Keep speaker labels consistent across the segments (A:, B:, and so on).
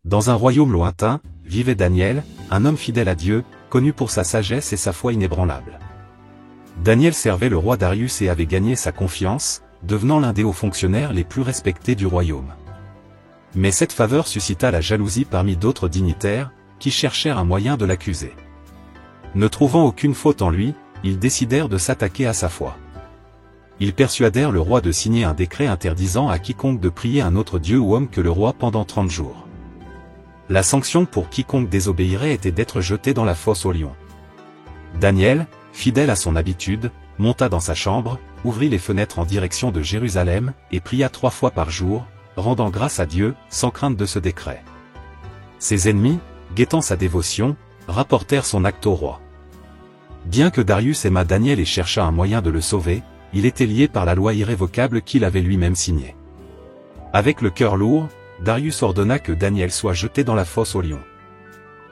A: Dans un royaume lointain, vivait Daniel, un homme fidèle à Dieu, connu pour sa sagesse et sa foi inébranlable. Daniel servait le roi Darius et avait gagné sa confiance, devenant l'un des hauts fonctionnaires les plus respectés du royaume. Mais cette faveur suscita la jalousie parmi d'autres dignitaires, qui cherchèrent un moyen de l'accuser. Ne trouvant aucune faute en lui, ils décidèrent de s'attaquer à sa foi. Ils persuadèrent le roi de signer un décret interdisant à quiconque de prier un autre dieu ou homme que le roi pendant 30 jours. La sanction pour quiconque désobéirait était d'être jeté dans la fosse aux lions. Daniel, fidèle à son habitude, monta dans sa chambre, ouvrit les fenêtres en direction de Jérusalem, et pria 3 fois par jour, rendant grâce à Dieu, sans crainte de ce décret. Ses ennemis, guettant sa dévotion, rapportèrent son acte au roi. Bien que Darius aimât Daniel et cherchât un moyen de le sauver, il était lié par la loi irrévocable qu'il avait lui-même signée. Avec le cœur lourd, Darius ordonna que Daniel soit jeté dans la fosse aux lions.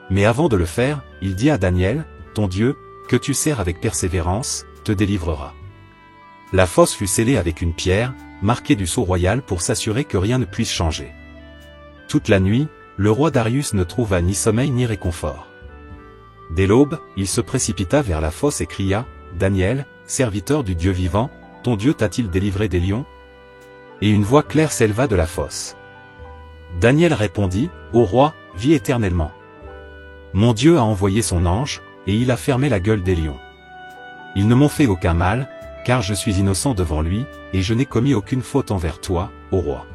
A: Mais avant de le faire, il dit à Daniel, « Ton Dieu, que tu sers avec persévérance, te délivrera. » La fosse fut scellée avec une pierre, marquée du sceau royal pour s'assurer que rien ne puisse changer. Toute la nuit, le roi Darius ne trouva ni sommeil ni réconfort. Dès l'aube, il se précipita vers la fosse et cria, « Daniel, serviteur du Dieu vivant, ton Dieu t'a-t-il délivré des lions ?» Et une voix claire s'éleva de la fosse. Daniel répondit, « Ô roi, vis éternellement. Mon Dieu a envoyé son ange, et il a fermé la gueule des lions. Ils ne m'ont fait aucun mal, car je suis innocent devant lui, et je n'ai commis aucune faute envers toi, ô roi. »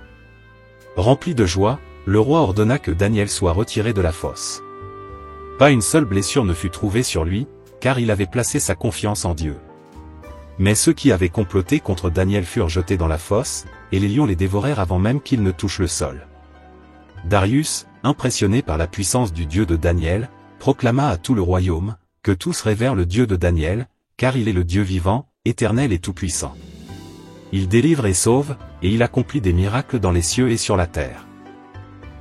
A: Rempli de joie, le roi ordonna que Daniel soit retiré de la fosse. Pas une seule blessure ne fut trouvée sur lui, car il avait placé sa confiance en Dieu. Mais ceux qui avaient comploté contre Daniel furent jetés dans la fosse, et les lions les dévorèrent avant même qu'ils ne touchent le sol. Darius, impressionné par la puissance du Dieu de Daniel, proclama à tout le royaume, que tous révèrent le Dieu de Daniel, car il est le Dieu vivant, éternel et tout-puissant. Il délivre et sauve, et il accomplit des miracles dans les cieux et sur la terre.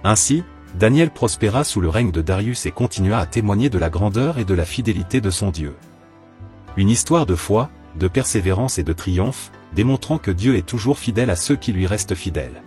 A: Ainsi, Daniel prospéra sous le règne de Darius et continua à témoigner de la grandeur et de la fidélité de son Dieu. Une histoire de foi, de persévérance et de triomphe, démontrant que Dieu est toujours fidèle à ceux qui lui restent fidèles.